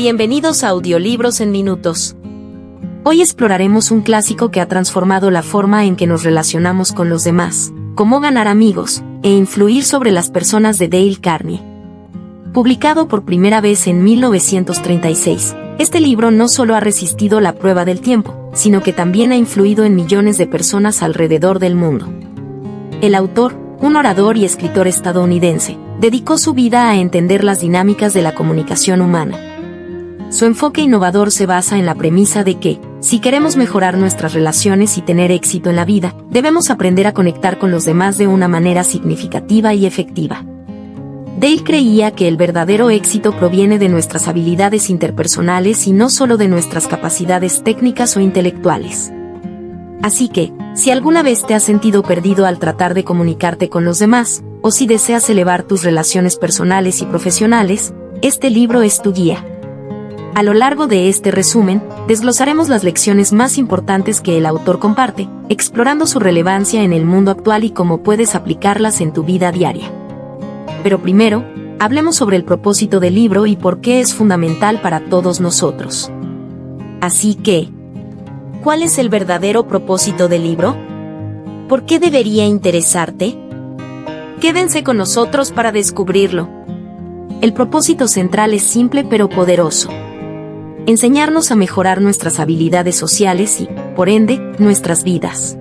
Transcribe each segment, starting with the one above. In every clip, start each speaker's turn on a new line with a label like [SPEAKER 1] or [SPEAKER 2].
[SPEAKER 1] Bienvenidos a Audiolibros en Minutos. Hoy exploraremos un clásico que ha transformado la forma en que nos relacionamos con los demás, cómo ganar amigos e influir sobre las personas de Dale Carnegie. Publicado por primera vez en 1936, este libro no solo ha resistido la prueba del tiempo, sino que también ha influido en millones de personas alrededor del mundo. El autor, un orador y escritor estadounidense, dedicó su vida a entender las dinámicas de la comunicación humana. Su enfoque innovador se basa en la premisa de que, si queremos mejorar nuestras relaciones y tener éxito en la vida, debemos aprender a conectar con los demás de una manera significativa y efectiva. Dale creía que el verdadero éxito proviene de nuestras habilidades interpersonales y no solo de nuestras capacidades técnicas o intelectuales. Así que, si alguna vez te has sentido perdido al tratar de comunicarte con los demás, o si deseas elevar tus relaciones personales y profesionales, este libro es tu guía. A lo largo de este resumen, desglosaremos las lecciones más importantes que el autor comparte, explorando su relevancia en el mundo actual y cómo puedes aplicarlas en tu vida diaria. Pero primero, hablemos sobre el propósito del libro y por qué es fundamental para todos nosotros. Así que, ¿cuál es el verdadero propósito del libro? ¿Por qué debería interesarte? Quédense con nosotros para descubrirlo. El propósito central es simple pero poderoso: enseñarnos a mejorar nuestras habilidades sociales y, por ende, nuestras vidas.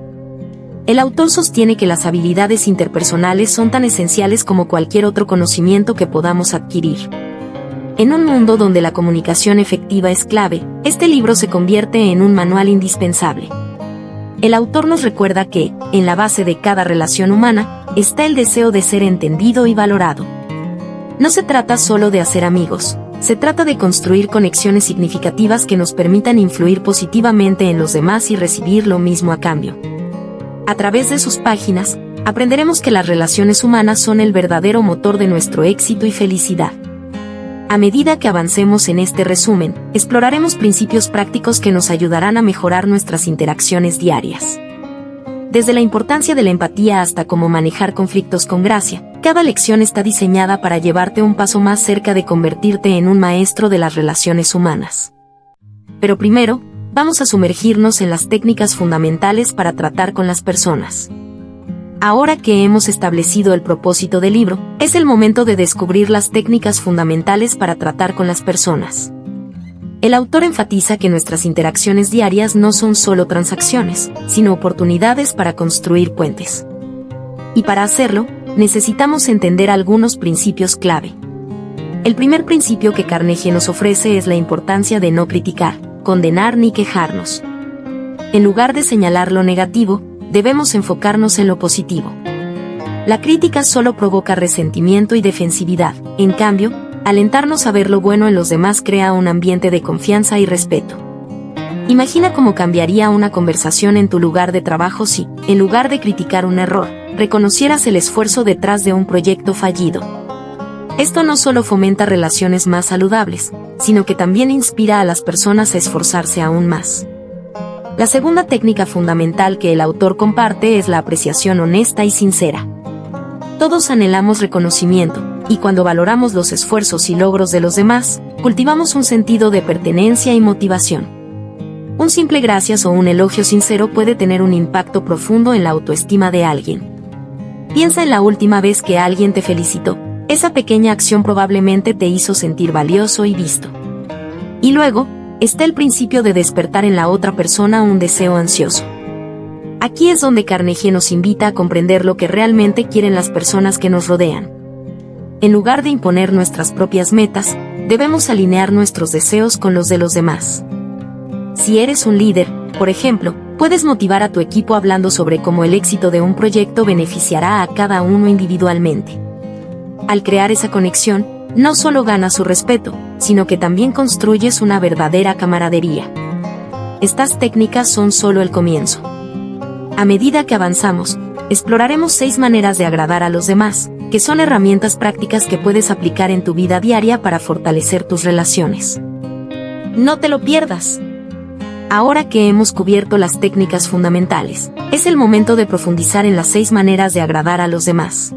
[SPEAKER 1] El autor sostiene que las habilidades interpersonales son tan esenciales como cualquier otro conocimiento que podamos adquirir. En un mundo donde la comunicación efectiva es clave, este libro se convierte en un manual indispensable. El autor nos recuerda que, en la base de cada relación humana, está el deseo de ser entendido y valorado. No se trata solo de hacer amigos. Se trata de construir conexiones significativas que nos permitan influir positivamente en los demás y recibir lo mismo a cambio. A través de sus páginas, aprenderemos que las relaciones humanas son el verdadero motor de nuestro éxito y felicidad. A medida que avancemos en este resumen, exploraremos principios prácticos que nos ayudarán a mejorar nuestras interacciones diarias. Desde la importancia de la empatía hasta cómo manejar conflictos con gracia, cada lección está diseñada para llevarte un paso más cerca de convertirte en un maestro de las relaciones humanas. Pero primero, vamos a sumergirnos en las técnicas fundamentales para tratar con las personas. Ahora que hemos establecido el propósito del libro, es el momento de descubrir las técnicas fundamentales para tratar con las personas. El autor enfatiza que nuestras interacciones diarias no son solo transacciones, sino oportunidades para construir puentes. Y para hacerlo, necesitamos entender algunos principios clave. El primer principio que Carnegie nos ofrece es la importancia de no criticar, condenar ni quejarnos. En lugar de señalar lo negativo, debemos enfocarnos en lo positivo. La crítica solo provoca resentimiento y defensividad. En cambio, alentarnos a ver lo bueno en los demás crea un ambiente de confianza y respeto. Imagina cómo cambiaría una conversación en tu lugar de trabajo si, en lugar de criticar un error, reconocieras el esfuerzo detrás de un proyecto fallido. Esto no solo fomenta relaciones más saludables, sino que también inspira a las personas a esforzarse aún más. La segunda técnica fundamental que el autor comparte es la apreciación honesta y sincera. Todos anhelamos reconocimiento, y cuando valoramos los esfuerzos y logros de los demás, cultivamos un sentido de pertenencia y motivación. Un simple gracias o un elogio sincero puede tener un impacto profundo en la autoestima de alguien. Piensa en la última vez que alguien te felicitó. Esa pequeña acción probablemente te hizo sentir valioso y visto. Y luego, está el principio de despertar en la otra persona un deseo ansioso. Aquí es donde Carnegie nos invita a comprender lo que realmente quieren las personas que nos rodean. En lugar de imponer nuestras propias metas, debemos alinear nuestros deseos con los de los demás. Si eres un líder, por ejemplo, puedes motivar a tu equipo hablando sobre cómo el éxito de un proyecto beneficiará a cada uno individualmente. Al crear esa conexión, no solo ganas su respeto, sino que también construyes una verdadera camaradería. Estas técnicas son solo el comienzo. A medida que avanzamos, exploraremos 6 maneras de agradar a los demás, que son herramientas prácticas que puedes aplicar en tu vida diaria para fortalecer tus relaciones. No te lo pierdas. Ahora que hemos cubierto las técnicas fundamentales, es el momento de profundizar en las 6 maneras de agradar a los demás.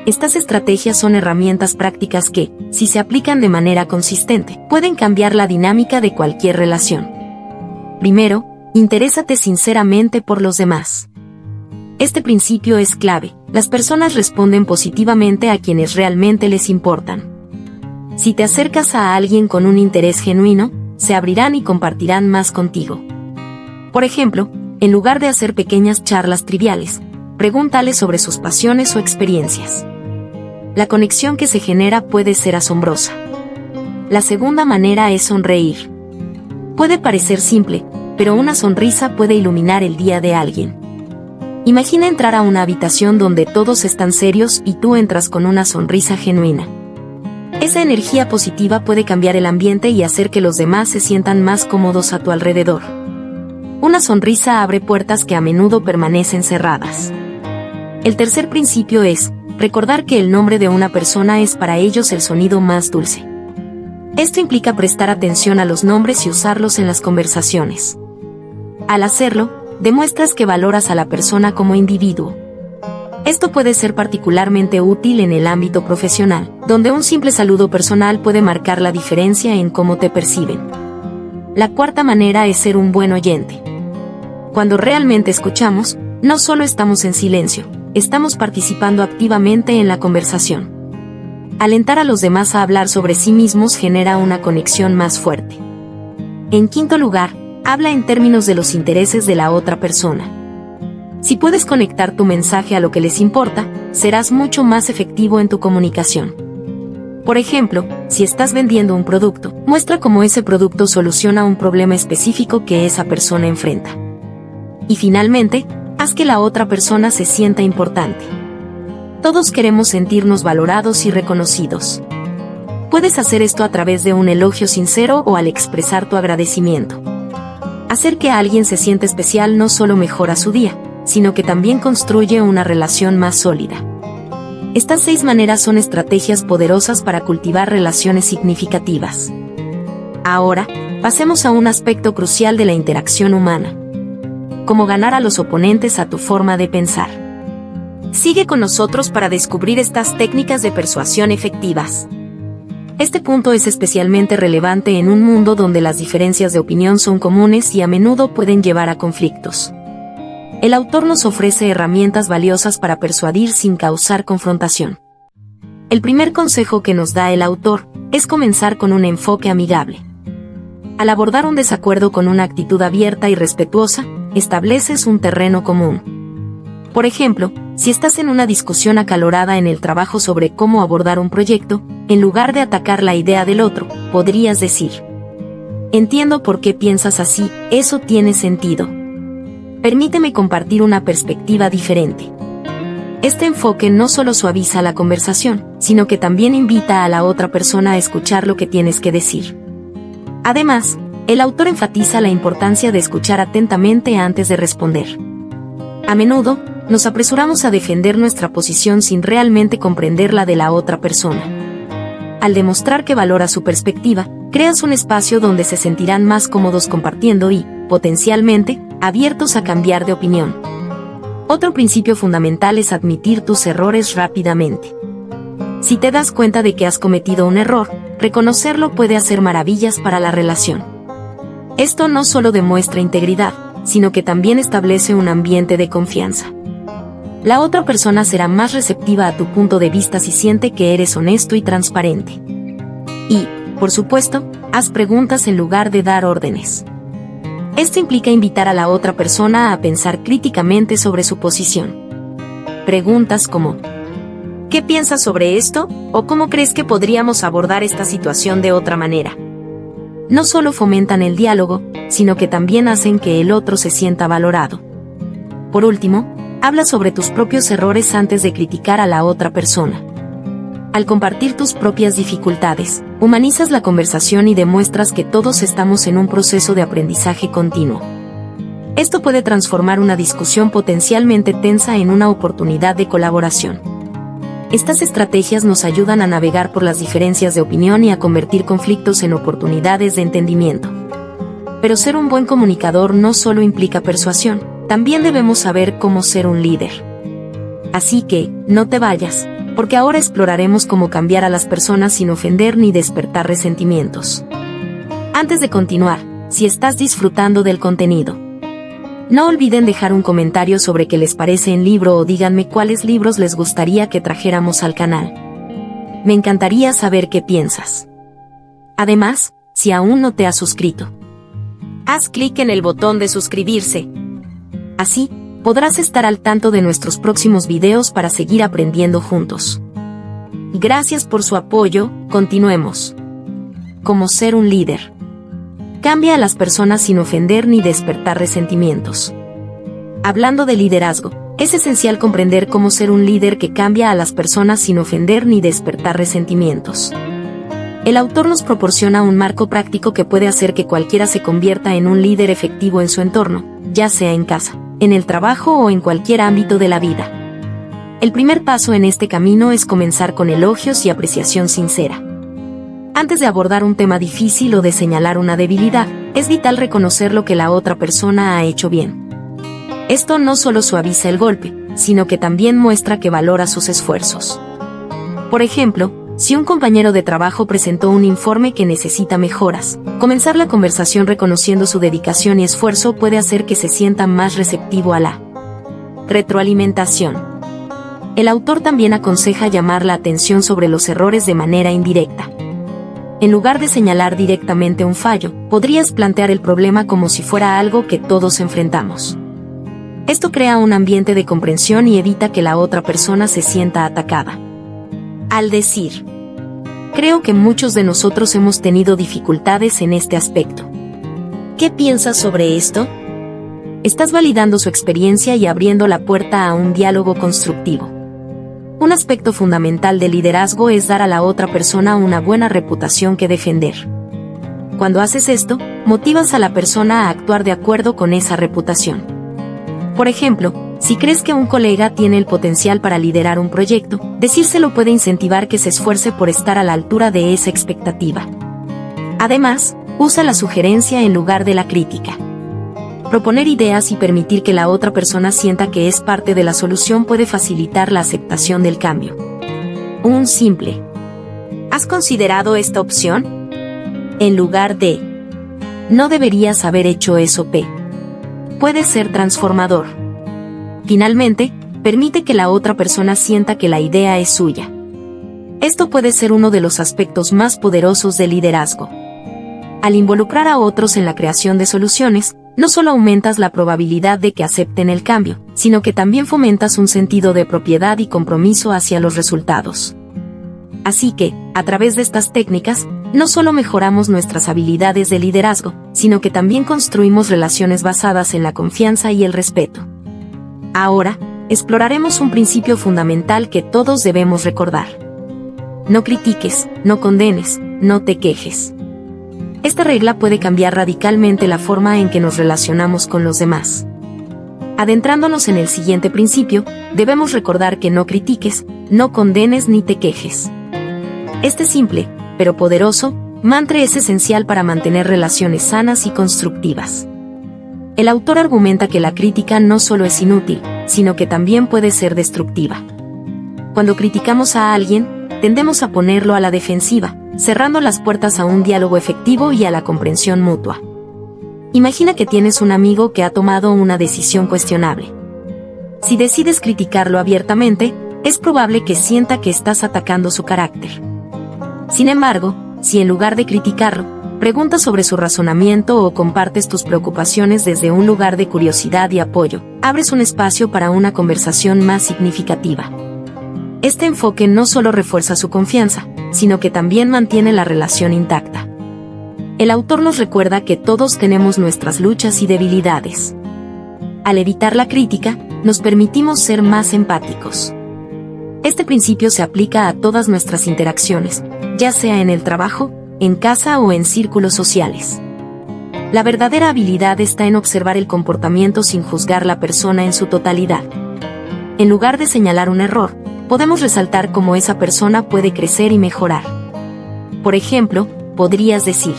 [SPEAKER 1] Estas estrategias son herramientas prácticas que, si se aplican de manera consistente, pueden cambiar la dinámica de cualquier relación. Primero, interésate sinceramente por los demás. Este principio es clave. Las personas responden positivamente a quienes realmente les importan. Si te acercas a alguien con un interés genuino, se abrirán y compartirán más contigo. Por ejemplo, en lugar de hacer pequeñas charlas triviales, pregúntale sobre sus pasiones o experiencias. La conexión que se genera puede ser asombrosa. La segunda manera es sonreír. Puede parecer simple, pero una sonrisa puede iluminar el día de alguien. Imagina entrar a una habitación donde todos están serios y tú entras con una sonrisa genuina. Esa energía positiva puede cambiar el ambiente y hacer que los demás se sientan más cómodos a tu alrededor. Una sonrisa abre puertas que a menudo permanecen cerradas. El tercer principio es recordar que el nombre de una persona es para ellos el sonido más dulce. Esto implica prestar atención a los nombres y usarlos en las conversaciones. Al hacerlo, demuestras que valoras a la persona como individuo. Esto puede ser particularmente útil en el ámbito profesional, donde un simple saludo personal puede marcar la diferencia en cómo te perciben. La cuarta manera es ser un buen oyente. Cuando realmente escuchamos, no solo estamos en silencio, estamos participando activamente en la conversación. Alentar a los demás a hablar sobre sí mismos genera una conexión más fuerte. En quinto lugar, habla en términos de los intereses de la otra persona. Si puedes conectar tu mensaje a lo que les importa, serás mucho más efectivo en tu comunicación. Por ejemplo, si estás vendiendo un producto, muestra cómo ese producto soluciona un problema específico que esa persona enfrenta. Y finalmente, haz que la otra persona se sienta importante. Todos queremos sentirnos valorados y reconocidos. Puedes hacer esto a través de un elogio sincero o al expresar tu agradecimiento. Hacer que alguien se sienta especial no solo mejora su día, sino que también construye una relación más sólida. Estas 6 maneras son estrategias poderosas para cultivar relaciones significativas. Ahora, pasemos a un aspecto crucial de la interacción humana: cómo ganar a los oponentes a tu forma de pensar. Sigue con nosotros para descubrir estas técnicas de persuasión efectivas. Este punto es especialmente relevante en un mundo donde las diferencias de opinión son comunes y a menudo pueden llevar a conflictos. El autor nos ofrece herramientas valiosas para persuadir sin causar confrontación. El primer consejo que nos da el autor es comenzar con un enfoque amigable. Al abordar un desacuerdo con una actitud abierta y respetuosa, estableces un terreno común. Por ejemplo, si estás en una discusión acalorada en el trabajo sobre cómo abordar un proyecto, en lugar de atacar la idea del otro, podrías decir: entiendo por qué piensas así, eso tiene sentido. Permíteme compartir una perspectiva diferente. Este enfoque no solo suaviza la conversación, sino que también invita a la otra persona a escuchar lo que tienes que decir. Además, el autor enfatiza la importancia de escuchar atentamente antes de responder. A menudo, nos apresuramos a defender nuestra posición sin realmente comprender la de la otra persona. Al demostrar que valora su perspectiva, creas un espacio donde se sentirán más cómodos compartiendo y, potencialmente, abiertos a cambiar de opinión. Otro principio fundamental es admitir tus errores rápidamente. Si te das cuenta de que has cometido un error, reconocerlo puede hacer maravillas para la relación. Esto no solo demuestra integridad, sino que también establece un ambiente de confianza. La otra persona será más receptiva a tu punto de vista si siente que eres honesto y transparente. Y, por supuesto, haz preguntas en lugar de dar órdenes. Esto implica invitar a la otra persona a pensar críticamente sobre su posición. Preguntas como: ¿qué piensas sobre esto? ¿O cómo crees que podríamos abordar esta situación de otra manera? No solo fomentan el diálogo, sino que también hacen que el otro se sienta valorado. Por último, habla sobre tus propios errores antes de criticar a la otra persona. Al compartir tus propias dificultades, humanizas la conversación y demuestras que todos estamos en un proceso de aprendizaje continuo. Esto puede transformar una discusión potencialmente tensa en una oportunidad de colaboración. Estas estrategias nos ayudan a navegar por las diferencias de opinión y a convertir conflictos en oportunidades de entendimiento. Pero ser un buen comunicador no solo implica persuasión, también debemos saber cómo ser un líder. Así que, no te vayas, porque ahora exploraremos cómo cambiar a las personas sin ofender ni despertar resentimientos. Antes de continuar, si estás disfrutando del contenido, no olviden dejar un comentario sobre qué les parece el libro o díganme cuáles libros les gustaría que trajéramos al canal. Me encantaría saber qué piensas. Además, si aún no te has suscrito, haz clic en el botón de suscribirse. Así, podrás estar al tanto de nuestros próximos videos para seguir aprendiendo juntos. Gracias por su apoyo, continuemos. Cómo ser un líder. Cambia a las personas sin ofender ni despertar resentimientos. Hablando de liderazgo, es esencial comprender cómo ser un líder que cambia a las personas sin ofender ni despertar resentimientos. El autor nos proporciona un marco práctico que puede hacer que cualquiera se convierta en un líder efectivo en su entorno, ya sea en casa, en el trabajo o en cualquier ámbito de la vida. El primer paso en este camino es comenzar con elogios y apreciación sincera. Antes de abordar un tema difícil o de señalar una debilidad, es vital reconocer lo que la otra persona ha hecho bien. Esto no solo suaviza el golpe, sino que también muestra que valora sus esfuerzos. Por ejemplo, si un compañero de trabajo presentó un informe que necesita mejoras, comenzar la conversación reconociendo su dedicación y esfuerzo puede hacer que se sienta más receptivo a la retroalimentación. El autor también aconseja llamar la atención sobre los errores de manera indirecta. En lugar de señalar directamente un fallo, podrías plantear el problema como si fuera algo que todos enfrentamos. Esto crea un ambiente de comprensión y evita que la otra persona se sienta atacada. Al decir, creo que muchos de nosotros hemos tenido dificultades en este aspecto. ¿Qué piensas sobre esto? Estás validando su experiencia y abriendo la puerta a un diálogo constructivo. Un aspecto fundamental del liderazgo es dar a la otra persona una buena reputación que defender. Cuando haces esto, motivas a la persona a actuar de acuerdo con esa reputación. Por ejemplo, si crees que un colega tiene el potencial para liderar un proyecto, decírselo puede incentivar que se esfuerce por estar a la altura de esa expectativa. Además, usa la sugerencia en lugar de la crítica. Proponer ideas y permitir que la otra persona sienta que es parte de la solución puede facilitar la aceptación del cambio. Un simple ¿has considerado esta opción? En lugar de no deberías haber hecho eso puede ser transformador. Finalmente, permite que la otra persona sienta que la idea es suya. Esto puede ser uno de los aspectos más poderosos del liderazgo. Al involucrar a otros en la creación de soluciones, no solo aumentas la probabilidad de que acepten el cambio, sino que también fomentas un sentido de propiedad y compromiso hacia los resultados. Así que, a través de estas técnicas, no solo mejoramos nuestras habilidades de liderazgo, sino que también construimos relaciones basadas en la confianza y el respeto. Ahora, exploraremos un principio fundamental que todos debemos recordar. No critiques, no condenes, no te quejes. Esta regla puede cambiar radicalmente la forma en que nos relacionamos con los demás. Adentrándonos en el siguiente principio, debemos recordar que no critiques, no condenes ni te quejes. Este simple, pero poderoso, mantra es esencial para mantener relaciones sanas y constructivas. El autor argumenta que la crítica no solo es inútil, sino que también puede ser destructiva. Cuando criticamos a alguien, tendemos a ponerlo a la defensiva, cerrando las puertas a un diálogo efectivo y a la comprensión mutua. Imagina que tienes un amigo que ha tomado una decisión cuestionable. Si decides criticarlo abiertamente, es probable que sienta que estás atacando su carácter. Sin embargo, si en lugar de criticarlo, preguntas sobre su razonamiento o compartes tus preocupaciones desde un lugar de curiosidad y apoyo, abres un espacio para una conversación más significativa. Este enfoque no solo refuerza su confianza, sino que también mantiene la relación intacta. El autor nos recuerda que todos tenemos nuestras luchas y debilidades. Al evitar la crítica, nos permitimos ser más empáticos. Este principio se aplica a todas nuestras interacciones, ya sea en el trabajo, en casa o en círculos sociales. La verdadera habilidad está en observar el comportamiento sin juzgar la persona en su totalidad. En lugar de señalar un error, podemos resaltar cómo esa persona puede crecer y mejorar. Por ejemplo, podrías decir: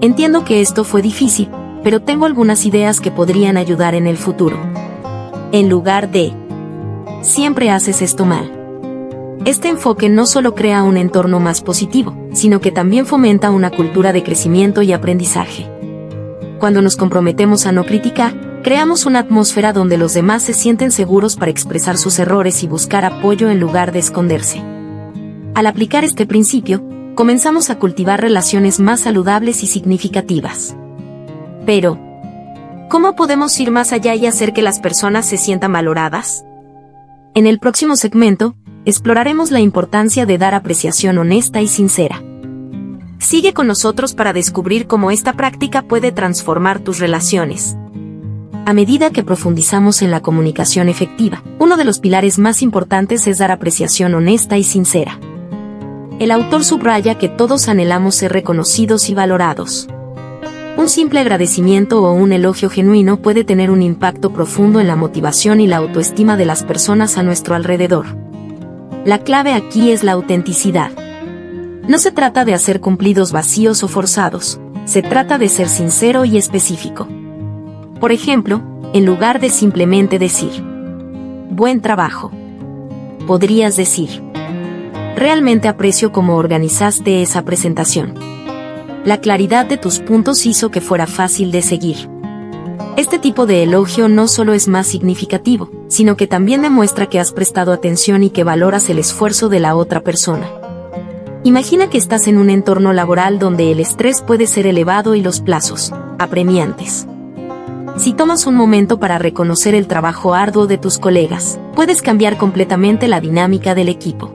[SPEAKER 1] entiendo que esto fue difícil, pero tengo algunas ideas que podrían ayudar en el futuro. En lugar de siempre haces esto mal. Este enfoque no solo crea un entorno más positivo, sino que también fomenta una cultura de crecimiento y aprendizaje. Cuando nos comprometemos a no criticar, creamos una atmósfera donde los demás se sienten seguros para expresar sus errores y buscar apoyo en lugar de esconderse. Al aplicar este principio, comenzamos a cultivar relaciones más saludables y significativas. Pero, ¿cómo podemos ir más allá y hacer que las personas se sientan valoradas? En el próximo segmento, exploraremos la importancia de dar apreciación honesta y sincera. Sigue con nosotros para descubrir cómo esta práctica puede transformar tus relaciones. A medida que profundizamos en la comunicación efectiva, uno de los pilares más importantes es dar apreciación honesta y sincera. El autor subraya que todos anhelamos ser reconocidos y valorados. Un simple agradecimiento o un elogio genuino puede tener un impacto profundo en la motivación y la autoestima de las personas a nuestro alrededor. La clave aquí es la autenticidad. No se trata de hacer cumplidos vacíos o forzados, se trata de ser sincero y específico. Por ejemplo, en lugar de simplemente decir, buen trabajo, podrías decir, realmente aprecio cómo organizaste esa presentación. La claridad de tus puntos hizo que fuera fácil de seguir. Este tipo de elogio no solo es más significativo, sino que también demuestra que has prestado atención y que valoras el esfuerzo de la otra persona. Imagina que estás en un entorno laboral donde el estrés puede ser elevado y los plazos apremiantes. Si tomas un momento para reconocer el trabajo arduo de tus colegas, puedes cambiar completamente la dinámica del equipo.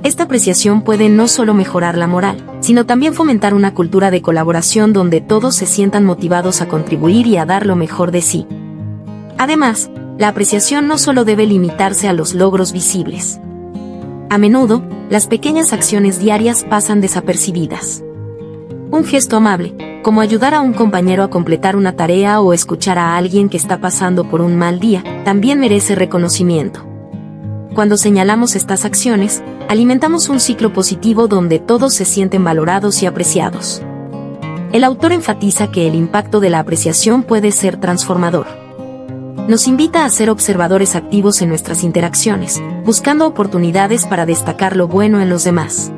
[SPEAKER 1] Esta apreciación puede no solo mejorar la moral, sino también fomentar una cultura de colaboración donde todos se sientan motivados a contribuir y a dar lo mejor de sí. Además, la apreciación no solo debe limitarse a los logros visibles. A menudo, las pequeñas acciones diarias pasan desapercibidas. Un gesto amable, como ayudar a un compañero a completar una tarea o escuchar a alguien que está pasando por un mal día, también merece reconocimiento. Cuando señalamos estas acciones, alimentamos un ciclo positivo donde todos se sienten valorados y apreciados. El autor enfatiza que el impacto de la apreciación puede ser transformador. Nos invita a ser observadores activos en nuestras interacciones, buscando oportunidades para destacar lo bueno en los demás.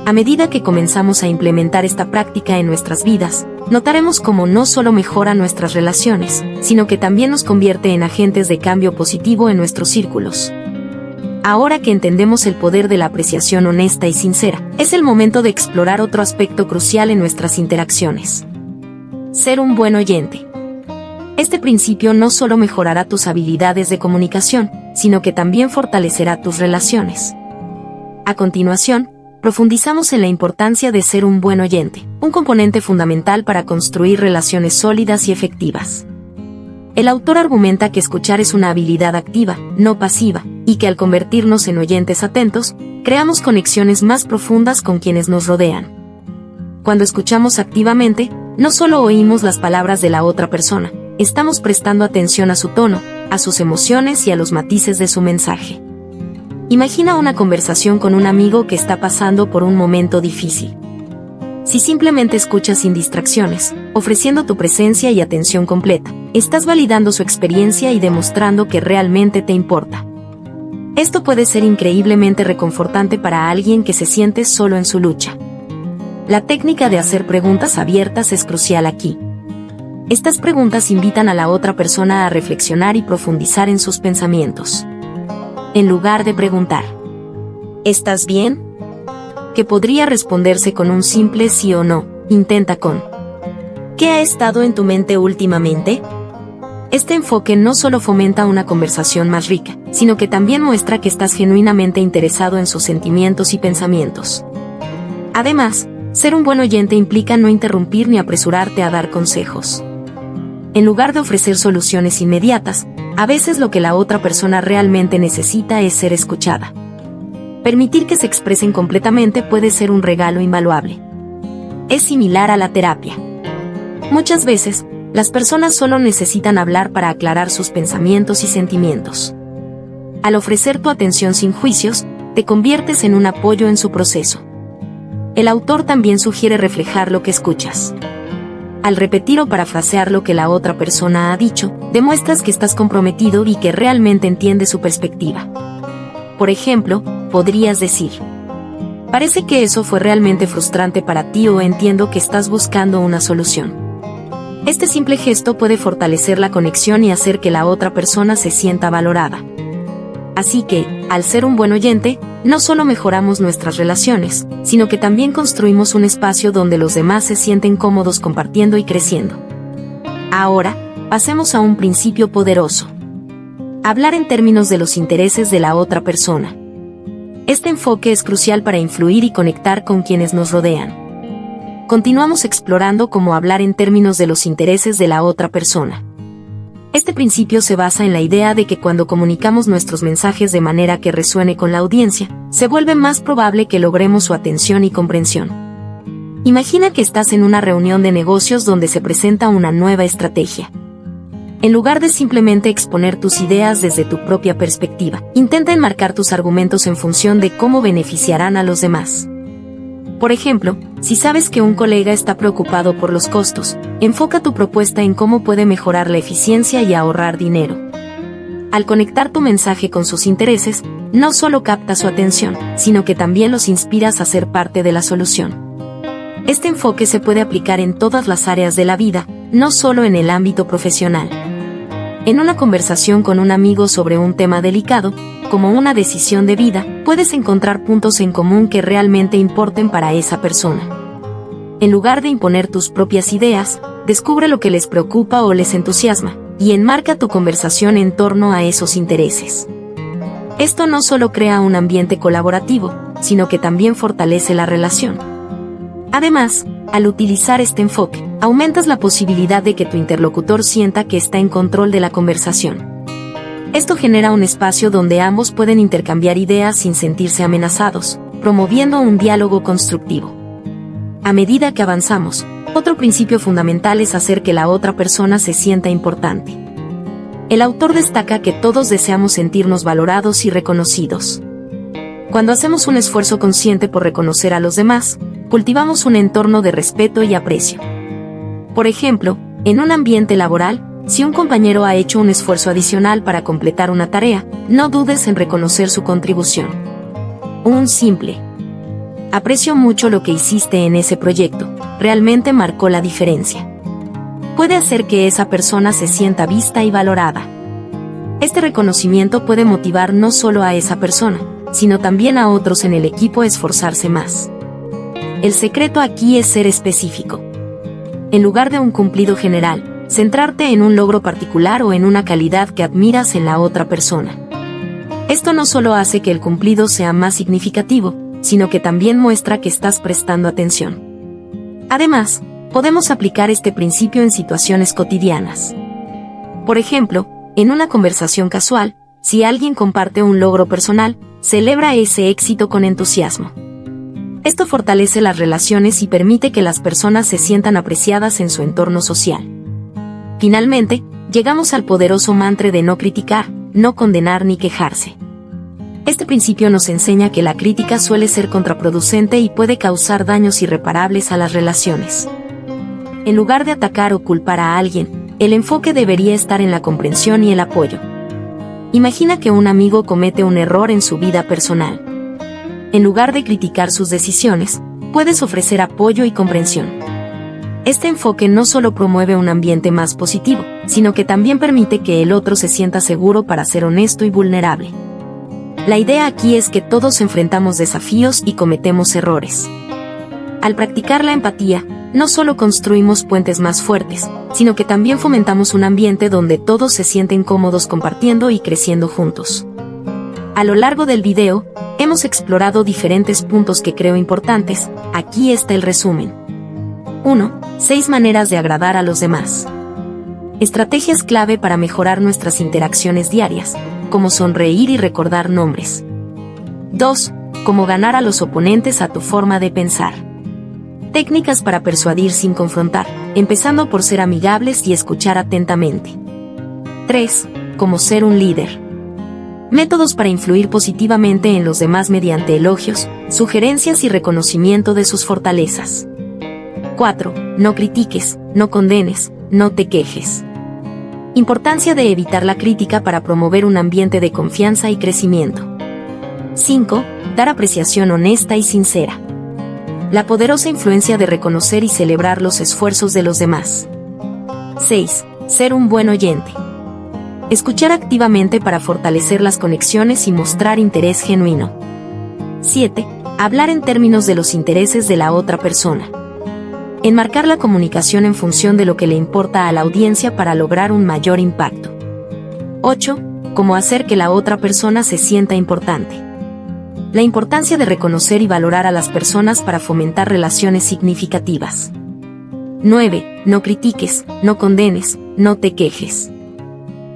[SPEAKER 1] A medida que comenzamos a implementar esta práctica en nuestras vidas, notaremos cómo no solo mejora nuestras relaciones, sino que también nos convierte en agentes de cambio positivo en nuestros círculos. Ahora que entendemos el poder de la apreciación honesta y sincera, es el momento de explorar otro aspecto crucial en nuestras interacciones. Ser un buen oyente. Este principio no solo mejorará tus habilidades de comunicación, sino que también fortalecerá tus relaciones. A continuación, profundizamos en la importancia de ser un buen oyente, un componente fundamental para construir relaciones sólidas y efectivas. El autor argumenta que escuchar es una habilidad activa, no pasiva, y que al convertirnos en oyentes atentos, creamos conexiones más profundas con quienes nos rodean. Cuando escuchamos activamente, no solo oímos las palabras de la otra persona, estamos prestando atención a su tono, a sus emociones y a los matices de su mensaje. Imagina una conversación con un amigo que está pasando por un momento difícil. Si simplemente escuchas sin distracciones, ofreciendo tu presencia y atención completa, estás validando su experiencia y demostrando que realmente te importa. Esto puede ser increíblemente reconfortante para alguien que se siente solo en su lucha. La técnica de hacer preguntas abiertas es crucial aquí. Estas preguntas invitan a la otra persona a reflexionar y profundizar en sus pensamientos. En lugar de preguntar, ¿estás bien?, que podría responderse con un simple sí o no, intenta con ¿qué ha estado en tu mente últimamente? Este enfoque no solo fomenta una conversación más rica, sino que también muestra que estás genuinamente interesado en sus sentimientos y pensamientos. Además, ser un buen oyente implica no interrumpir ni apresurarte a dar consejos. En lugar de ofrecer soluciones inmediatas, a veces lo que la otra persona realmente necesita es ser escuchada. Permitir que se expresen completamente puede ser un regalo invaluable. Es similar a la terapia. Muchas veces, las personas solo necesitan hablar para aclarar sus pensamientos y sentimientos. Al ofrecer tu atención sin juicios, te conviertes en un apoyo en su proceso. El autor también sugiere reflejar lo que escuchas. Al repetir o parafrasear lo que la otra persona ha dicho, demuestras que estás comprometido y que realmente entiendes su perspectiva. Por ejemplo, podrías decir. Parece que eso fue realmente frustrante para ti o entiendo que estás buscando una solución. Este simple gesto puede fortalecer la conexión y hacer que la otra persona se sienta valorada. Así que, al ser un buen oyente, no solo mejoramos nuestras relaciones, sino que también construimos un espacio donde los demás se sienten cómodos compartiendo y creciendo. Ahora, pasemos a un principio poderoso. Hablar en términos de los intereses de la otra persona. Este enfoque es crucial para influir y conectar con quienes nos rodean. Continuamos explorando cómo hablar en términos de los intereses de la otra persona. Este principio se basa en la idea de que cuando comunicamos nuestros mensajes de manera que resuene con la audiencia, se vuelve más probable que logremos su atención y comprensión. Imagina que estás en una reunión de negocios donde se presenta una nueva estrategia. En lugar de simplemente exponer tus ideas desde tu propia perspectiva, intenta enmarcar tus argumentos en función de cómo beneficiarán a los demás. Por ejemplo, si sabes que un colega está preocupado por los costos, enfoca tu propuesta en cómo puede mejorar la eficiencia y ahorrar dinero. Al conectar tu mensaje con sus intereses, no solo captas su atención, sino que también los inspiras a ser parte de la solución. Este enfoque se puede aplicar en todas las áreas de la vida, no solo en el ámbito profesional. En una conversación con un amigo sobre un tema delicado, como una decisión de vida, puedes encontrar puntos en común que realmente importen para esa persona. En lugar de imponer tus propias ideas, descubre lo que les preocupa o les entusiasma, y enmarca tu conversación en torno a esos intereses. Esto no solo crea un ambiente colaborativo, sino que también fortalece la relación. Además, al utilizar este enfoque, aumentas la posibilidad de que tu interlocutor sienta que está en control de la conversación. Esto genera un espacio donde ambos pueden intercambiar ideas sin sentirse amenazados, promoviendo un diálogo constructivo. A medida que avanzamos, otro principio fundamental es hacer que la otra persona se sienta importante. El autor destaca que todos deseamos sentirnos valorados y reconocidos. Cuando hacemos un esfuerzo consciente por reconocer a los demás, cultivamos un entorno de respeto y aprecio. Por ejemplo, en un ambiente laboral, si un compañero ha hecho un esfuerzo adicional para completar una tarea, no dudes en reconocer su contribución. Un simple "aprecio mucho lo que hiciste en ese proyecto, realmente marcó la diferencia", puede hacer que esa persona se sienta vista y valorada. Este reconocimiento puede motivar no solo a esa persona, sino también a otros en el equipo a esforzarse más. El secreto aquí es ser específico. En lugar de un cumplido general, centrarte en un logro particular o en una calidad que admiras en la otra persona. Esto no solo hace que el cumplido sea más significativo, sino que también muestra que estás prestando atención. Además, podemos aplicar este principio en situaciones cotidianas. Por ejemplo, en una conversación casual, si alguien comparte un logro personal, celebra ese éxito con entusiasmo. Esto fortalece las relaciones y permite que las personas se sientan apreciadas en su entorno social. Finalmente, llegamos al poderoso mantra de no criticar, no condenar ni quejarse. Este principio nos enseña que la crítica suele ser contraproducente y puede causar daños irreparables a las relaciones. En lugar de atacar o culpar a alguien, el enfoque debería estar en la comprensión y el apoyo. Imagina que un amigo comete un error en su vida personal. En lugar de criticar sus decisiones, puedes ofrecer apoyo y comprensión. Este enfoque no solo promueve un ambiente más positivo, sino que también permite que el otro se sienta seguro para ser honesto y vulnerable. La idea aquí es que todos enfrentamos desafíos y cometemos errores. Al practicar la empatía, no solo construimos puentes más fuertes, sino que también fomentamos un ambiente donde todos se sienten cómodos compartiendo y creciendo juntos. A lo largo del video, hemos explorado diferentes puntos que creo importantes. Aquí está el resumen. 1. 6 maneras de agradar a los demás. Estrategias clave para mejorar nuestras interacciones diarias, como sonreír y recordar nombres. 2. Cómo ganar a los oponentes a tu forma de pensar. Técnicas para persuadir sin confrontar, empezando por ser amigables y escuchar atentamente. 3. Cómo ser un líder. Métodos para influir positivamente en los demás mediante elogios, sugerencias y reconocimiento de sus fortalezas. 4. No critiques, no condenes, no te quejes. Importancia de evitar la crítica para promover un ambiente de confianza y crecimiento. 5. Dar apreciación honesta y sincera. La poderosa influencia de reconocer y celebrar los esfuerzos de los demás. 6. Ser un buen oyente. Escuchar activamente para fortalecer las conexiones y mostrar interés genuino. 7. Hablar en términos de los intereses de la otra persona. Enmarcar la comunicación en función de lo que le importa a la audiencia para lograr un mayor impacto. 8. Cómo hacer que la otra persona se sienta importante. La importancia de reconocer y valorar a las personas para fomentar relaciones significativas. 9. No critiques, no condenes, no te quejes.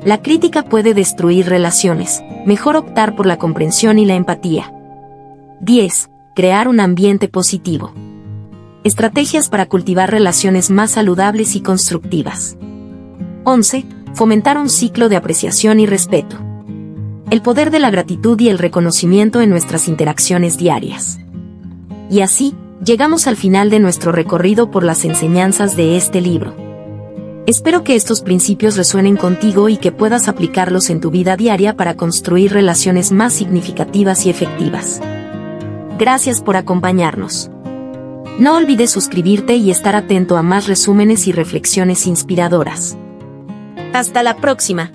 [SPEAKER 1] La crítica puede destruir relaciones, mejor optar por la comprensión y la empatía. 10. Crear un ambiente positivo. Estrategias para cultivar relaciones más saludables y constructivas. 11. Fomentar un ciclo de apreciación y respeto. El poder de la gratitud y el reconocimiento en nuestras interacciones diarias. Y así, llegamos al final de nuestro recorrido por las enseñanzas de este libro. Espero que estos principios resuenen contigo y que puedas aplicarlos en tu vida diaria para construir relaciones más significativas y efectivas. Gracias por acompañarnos. No olvides suscribirte y estar atento a más resúmenes y reflexiones inspiradoras. Hasta la próxima.